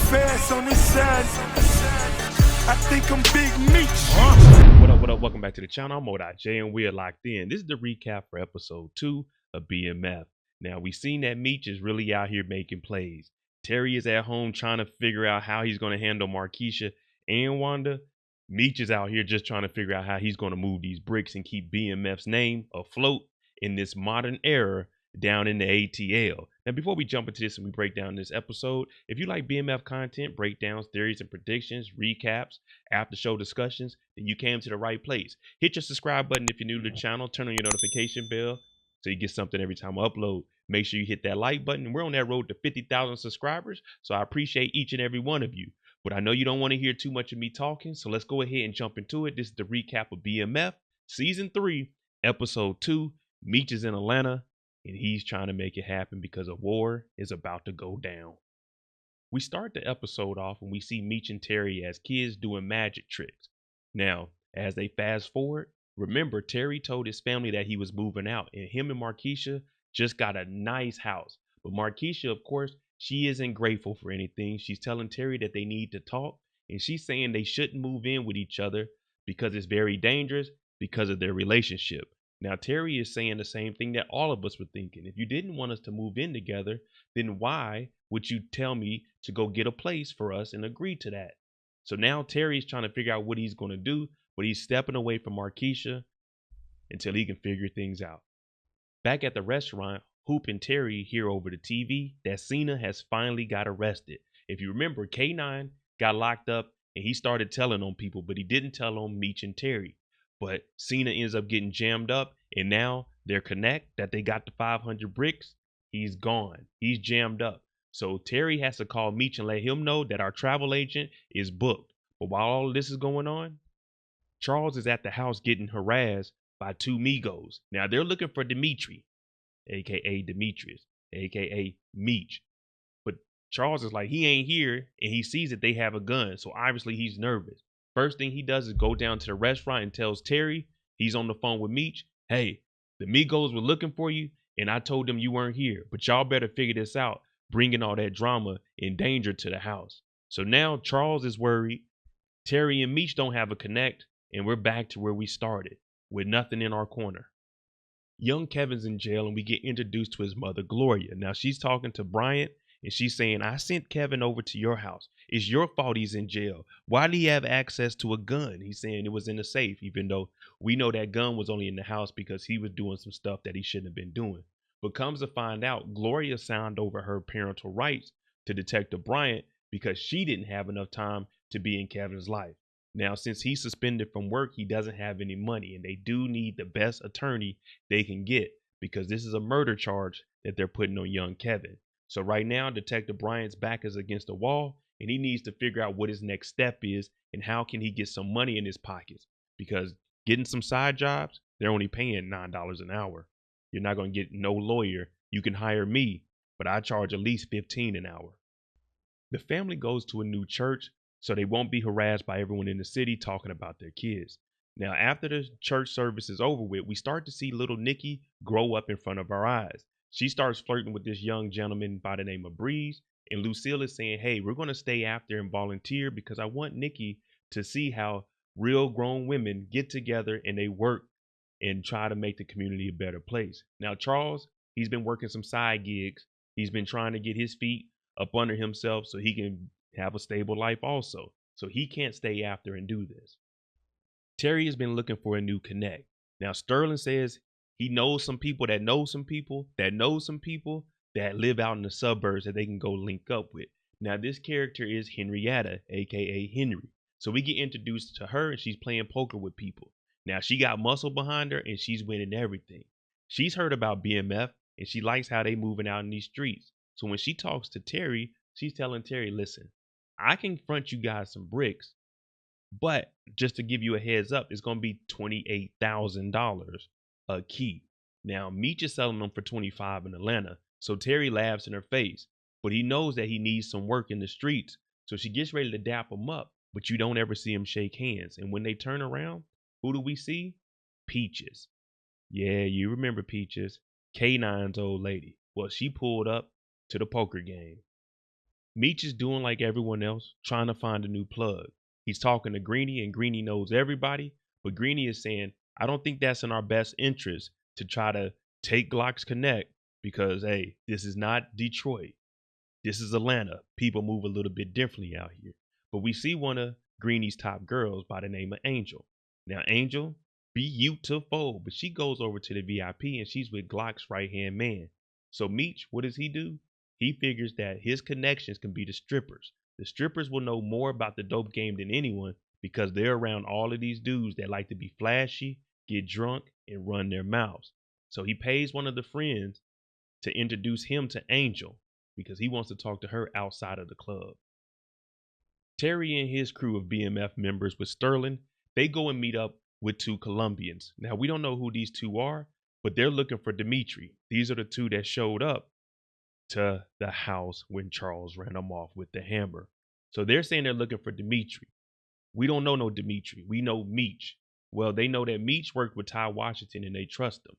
fast on this side. I think I'm Big Meech. What up? Welcome back to the channel. I'm J and we are locked in. This is the recap for episode 2 of BMF. Now, we've seen that Meech is really out here making plays. Terry is at home trying to figure out how he's going to handle Markeisha and Wanda. Meech is out here just trying to figure out how he's going to move these bricks and keep BMF's name afloat in this modern era down in the ATL. Now, before we jump into this and we break down this episode, if you like BMF content, breakdowns, theories and predictions, recaps, after show discussions, then you came to the right place. Hit your subscribe button if you're new to the channel. Turn on your notification bell so you get something every time I upload. Make sure you hit that like button. We're on that road to 50,000 subscribers, so I appreciate each and every one of you. But I know you don't want to hear too much of me talking, so let's go ahead and jump into it. This is the recap of BMF Season 3, Episode 2. Meech is in Atlanta, and he's trying to make it happen because a war is about to go down. We start the episode off and we see Meech and Terry as kids doing magic tricks. Now, as they fast forward, remember Terry told his family that he was moving out, and him and Markeisha just got a nice house. But Markeisha, of course, she isn't grateful for anything. She's telling Terry that they need to talk, and she's saying they shouldn't move in with each other because it's very dangerous because of their relationship. Now, Terry is saying the same thing that all of us were thinking. If you didn't want us to move in together, then why would you tell me to go get a place for us and agree to that? So now Terry's trying to figure out what he's going to do, but he's stepping away from Markeisha until he can figure things out. Back at the restaurant, Hoop and Terry hear over the TV that Cena has finally got arrested. If you remember, K9 got locked up and he started telling on people, but he didn't tell on Meech and Terry. But Cena ends up getting jammed up, and now their connect that they got the 500 bricks, he's gone. He's jammed up. So Terry has to call Meech and let him know that our travel agent is booked. But while all of this is going on, Charles is at the house getting harassed by two Migos. Now they're looking for Dimitri, aka Demetrius, aka Meech. But Charles is like, he ain't here, and he sees that they have a gun. So obviously he's nervous. First thing he does is go down to the restaurant and tells Terry, he's on the phone with Meech, hey, the Migos were looking for you, and I told them you weren't here, but y'all better figure this out, bringing all that drama and danger to the house. So now Charles is worried, Terry and Meech don't have a connect, and we're back to where we started, with nothing in our corner. Young Kevin's in jail, and we get introduced to his mother, Gloria. Now she's talking to Bryant, and she's saying, I sent Kevin over to your house. It's your fault he's in jail. Why do he have access to a gun? He's saying it was in the safe, even though we know that gun was only in the house because he was doing some stuff that he shouldn't have been doing. But comes to find out, Gloria signed over her parental rights to Detective Bryant because she didn't have enough time to be in Kevin's life. Now, since he's suspended from work, he doesn't have any money, and they do need the best attorney they can get because this is a murder charge that they're putting on young Kevin. So right now, Detective Bryant's back is against the wall, and he needs to figure out what his next step is and how can he get some money in his pockets, because getting some side jobs, they're only paying $9 an hour. You're not going to get no lawyer. You can hire me, but I charge at least $15 an hour. The family goes to a new church so they won't be harassed by everyone in the city talking about their kids. Now, after the church service is over with, we start to see little Nikki grow up in front of our eyes. She starts flirting with this young gentleman by the name of Breeze, and Lucille is saying, hey, we're going to stay after and volunteer because I want Nikki to see how real grown women get together and they work and try to make the community a better place. Now, Charles, he's been working some side gigs. He's been trying to get his feet up under himself so he can have a stable life also. So he can't stay after and do this. Terry has been looking for a new connect. Now, Sterling says he knows some people that know some people that know some people that live out in the suburbs that they can go link up with. Now, this character is Henrietta, aka Henry. So we get introduced to her and she's playing poker with people. Now, she got muscle behind her and she's winning everything. She's heard about BMF and she likes how they moving out in these streets. So when she talks to Terry, she's telling Terry, listen, I can front you guys some bricks, but just to give you a heads up, it's going to be $28,000 a key. Now, Meech is selling them for $25 in Atlanta. So Terry laughs in her face, but he knows that he needs some work in the streets. So she gets ready to dap him up, but you don't ever see him shake hands. And when they turn around, who do we see? Peaches. Yeah, you remember Peaches, K9's old lady. Well, she pulled up to the poker game. Meech is doing like everyone else, trying to find a new plug. He's talking to Greeny, and Greeny knows everybody, but Greeny is saying, I don't think that's in our best interest to try to take Glock's Connect because, hey, this is not Detroit. This is Atlanta. People move a little bit differently out here. But we see one of Greeny's top girls by the name of Angel. Now, Angel, beautiful, but she goes over to the VIP and she's with Glock's right hand man. So Meech, what does he do? He figures that his connections can be the strippers. The strippers will know more about the dope game than anyone because they're around all of these dudes that like to be flashy, get drunk, and run their mouths. So he pays one of the friends to introduce him to Angel because he wants to talk to her outside of the club. Terry and his crew of BMF members with Sterling, they go and meet up with two Colombians. Now, we don't know who these two are, but they're looking for Dimitri. These are the two that showed up to the house when Charles ran them off with the hammer. So they're saying they're looking for Dimitri. We don't know no Dimitri. We know Meech. Well, they know that Meech worked with Ty Washington and they trust him.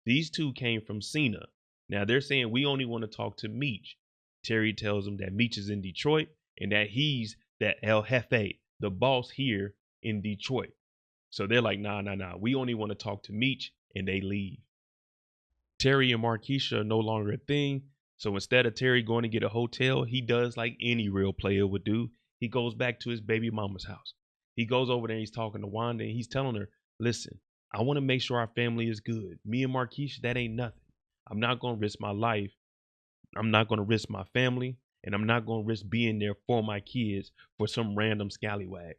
These two came from Cena. Now they're saying we only want to talk to Meech. Terry tells them that Meech is in Detroit and that he's that El Jefe, the boss here in Detroit. So they're like, nah. We only want to talk to Meech, and they leave. Terry and Marquisha are no longer a thing. So instead of Terry going to get a hotel, he does like any real player would do. He goes back to his baby mama's house. He goes over there and he's talking to Wanda and he's telling her, listen, I want to make sure our family is good. Me and Marquisha, that ain't nothing. I'm not going to risk my life. I'm not going to risk my family. And I'm not going to risk being there for my kids for some random scallywag.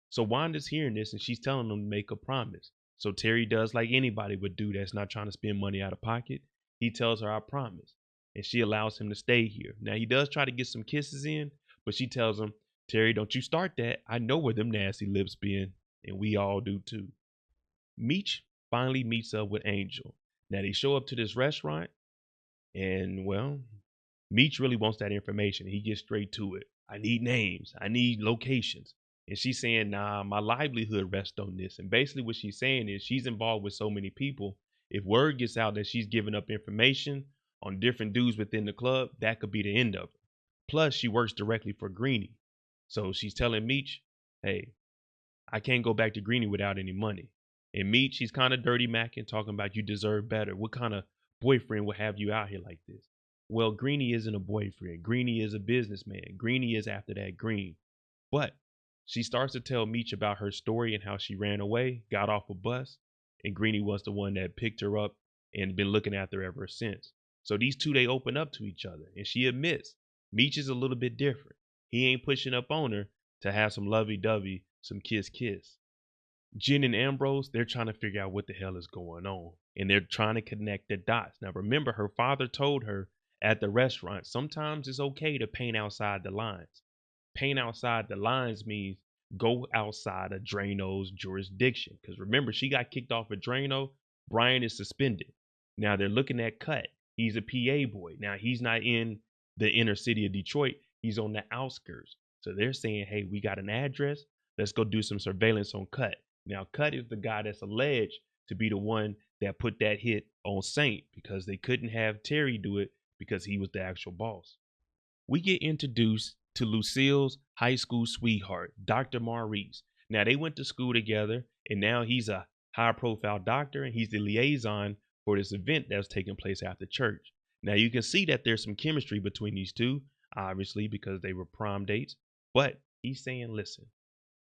So Wanda's hearing this and she's telling them to make a promise. So Terry does like anybody would do that's not trying to spend money out of pocket. He tells her, I promise. And she allows him to stay here. Now, he does try to get some kisses in, but she tells him, Terry, don't you start that. I know where them nasty lips been, and we all do too. Meech finally meets up with Angel. Now, they show up to this restaurant, and, well, Meech really wants that information. He gets straight to it. I need names. I need locations. And she's saying, nah, my livelihood rests on this. And basically what she's saying is she's involved with so many people. If word gets out that she's giving up information on different dudes within the club, that could be the end of her. Plus, she works directly for Greeny. So she's telling Meech, hey, I can't go back to Greeny without any money. And Meech, he's kind of dirty macking, talking about you deserve better. What kind of boyfriend would have you out here like this? Well, Greeny isn't a boyfriend. Greeny is a businessman. Greeny is after that green. But she starts to tell Meech about her story and how she ran away, got off a bus, and Greeny was the one that picked her up and been looking after her ever since. So these two, they open up to each other, and she admits Meech is a little bit different. He ain't pushing up on her to have some lovey-dovey, some kiss. Jen and Ambrose, they're trying to figure out what the hell is going on, and they're trying to connect the dots. Now, remember, her father told her at the restaurant, sometimes it's okay to paint outside the lines. Paint outside the lines means go outside of Drano's jurisdiction. Because remember, she got kicked off of Drano. Brian is suspended. Now they're looking at Cut. He's a PA boy. Now he's not in the inner city of Detroit. He's on the outskirts. So they're saying, hey, we got an address. Let's go do some surveillance on Cut. Now Cut is the guy that's alleged to be the one that put that hit on Saint because they couldn't have Terry do it because he was the actual boss. We get introduced to Lucille's high school sweetheart, Dr. Maurice. Now, they went to school together, and now he's a high-profile doctor, and he's the liaison for this event that was taking place after church. Now, you can see that there's some chemistry between these two, obviously, because they were prom dates. But he's saying, listen,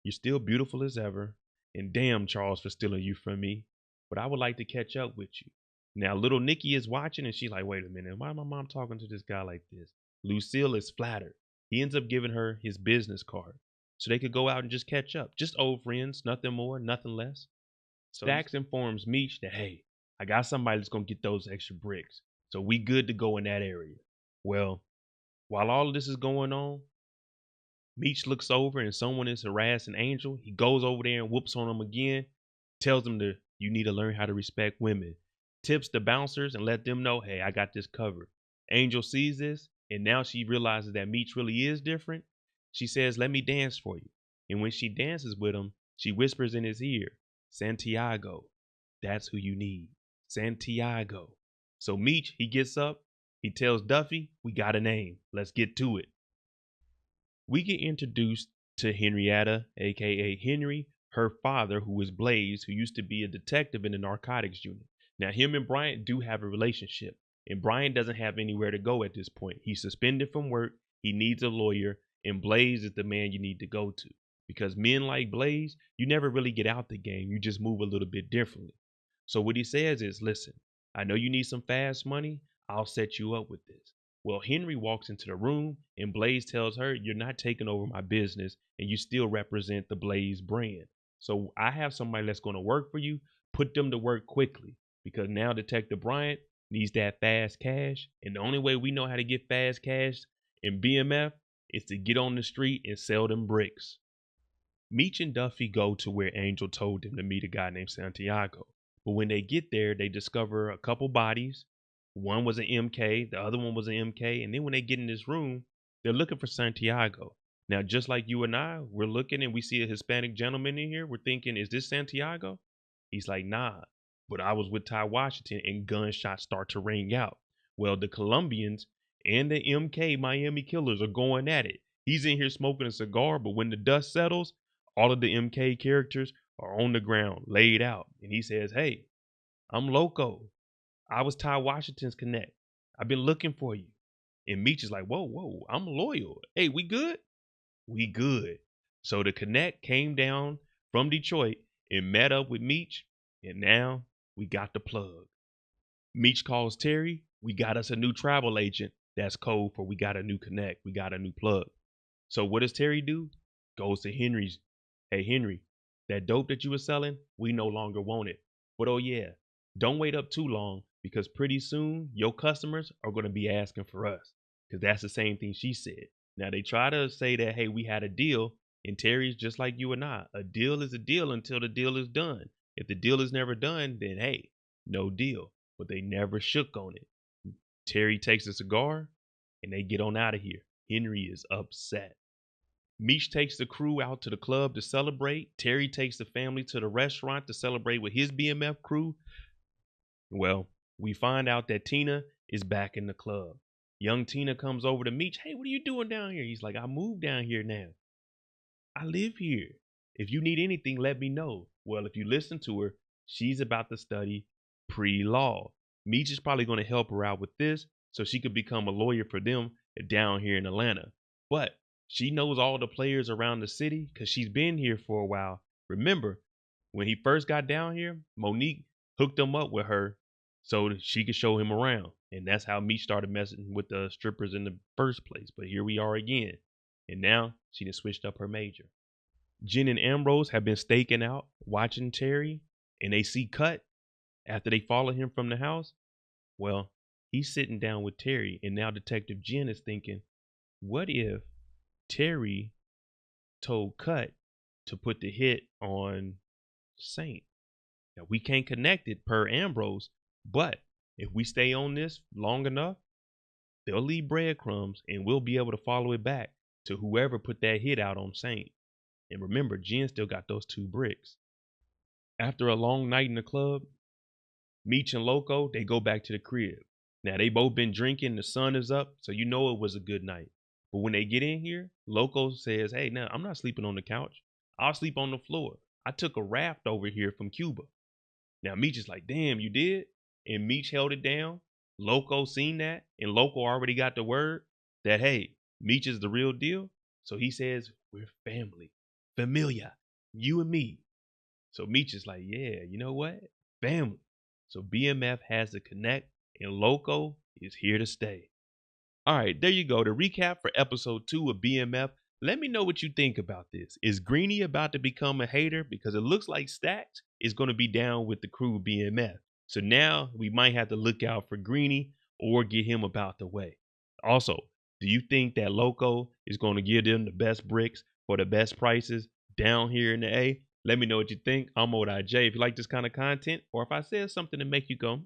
you're still beautiful as ever, and damn, Charles, for stealing you from me, but I would like to catch up with you. Now, little Nikki is watching, and she's like, wait a minute, why is my mom talking to this guy like this? Lucille is flattered. He ends up giving her his business card so they could go out and just catch up. Just old friends, nothing more, nothing less. So Dax informs Meech that, hey, I got somebody that's going to get those extra bricks. So we good to go in that area. Well, while all of this is going on, Meech looks over and someone is harassing Angel. He goes over there and whoops on him again, tells them that you need to learn how to respect women. Tips the bouncers and let them know, hey, I got this covered. Angel sees this. And now she realizes that Meech really is different. She says, let me dance for you. And when she dances with him, she whispers in his ear, Santiago, that's who you need. Santiago. So Meech, he gets up. He tells Duffy, we got a name. Let's get to it. we get introduced to Henrietta, aka Henry, her father, who is Blaze, who used to be a detective in the narcotics unit. Now, him and Bryant do have a relationship, and Bryant doesn't have anywhere to go at this point. He's suspended from work, he needs a lawyer, and Blaze is the man you need to go to. Because men like Blaze, you never really get out the game, you just move a little bit differently. So what he says is, listen, I know you need some fast money, I'll set you up with this. Well, Henry walks into the room and Blaze tells her, you're not taking over my business and you still represent the Blaze brand. So I have somebody that's going to work for you. Put them to work quickly because now Detective Bryant needs that fast cash. And the only way we know how to get fast cash in BMF is to get on the street and sell them bricks. Meech and Duffy go to where Angel told them to meet a guy named Santiago. But when they get there, they discover a couple bodies. One was an MK, the other one was an MK. And then when they get in this room, they're looking for Santiago. Now, just like you and I, we're looking and we see a Hispanic gentleman in here. We're thinking, is this Santiago? He's like, nah, but I was with Ty Washington and gunshots start to ring out. Well, the Colombians and the MK Miami killers are going at it. He's in here smoking a cigar, but when the dust settles, all of the MK characters are on the ground, laid out. And he says, hey, I'm Loco. I was Ty Washington's connect. I've been looking for you. And Meech is like, whoa, I'm loyal. Hey, we good? We good. So the connect came down from Detroit and met up with Meech. And now we got the plug. Meech calls Terry. We got us a new travel agent. That's code for we got a new connect. We got a new plug. So what does Terry do? Goes to Henry's. Hey, Henry, that dope that you were selling, we no longer want it. But oh yeah, don't wait up too long because pretty soon your customers are going to be asking for us. Because that's the same thing she said. Now they try to say that, hey, we had a deal. And Terry's just like you and I. A deal is a deal until the deal is done. If the deal is never done, then hey, no deal. But they never shook on it. Terry takes a cigar and they get on out of here. Henry is upset. Meech takes the crew out to the club to celebrate. Terry takes the family to the restaurant to celebrate with his BMF crew. Well, we find out that Tina is back in the club. Young Tina comes over to Meech. Hey, what are you doing down here? He's like, I moved down here now. I live here. If you need anything, let me know. Well, if you listen to her, she's about to study pre-law. Meech is probably going to help her out with this so she could become a lawyer for them down here in Atlanta. But she knows all the players around the city because she's been here for a while. Remember, when he first got down here, Monique hooked him up with her so that she could show him around. And that's how Meech started messing with the strippers in the first place. But here we are again. And now she done switched up her major. Jen and Ambrose have been staking out, watching Terry, and they see Cut after they follow him from the house. Well, he's sitting down with Terry, and now Detective Jen is thinking, what if Terry told Cut to put the hit on Saint? Now, we can't connect it per Ambrose, but if we stay on this long enough, they'll leave breadcrumbs and we'll be able to follow it back to whoever put that hit out on Saint. And remember, Jen still got those 2 bricks. After a long night in the club, Meech and Loco, they go back to the crib. Now, they both been drinking. The sun is up, so you know it was a good night. But when they get in here, Loco says, hey, now I'm not sleeping on the couch. I'll sleep on the floor. I took a raft over here from Cuba. Now, Meech is like, damn, you did? And Meech held it down. Loco seen that, and Loco already got the word that, hey, Meech is the real deal. So he says, we're family. Familia. You and me. So Meech is like, yeah, you know what? Family. So BMF has to connect, and Loco is here to stay. All right, there you go. The recap for episode 2 of BMF. Let me know what you think about this. Is Greeny about to become a hater? Because it looks like Stacks is going to be down with the crew BMF. So now we might have to look out for Greeny or get him about the way. Also, do you think that Loco is going to give them the best bricks for the best prices down here in the A? Let me know what you think. I'm MoDaj. If you like this kind of content, or if I said something to make you go,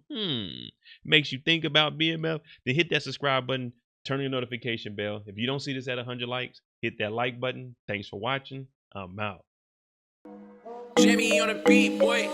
makes you think about BMF, then hit that subscribe button, turn your notification bell. If you don't see this at 100 likes, hit that like button. Thanks for watching. I'm out. Jimmy on the beat, boy.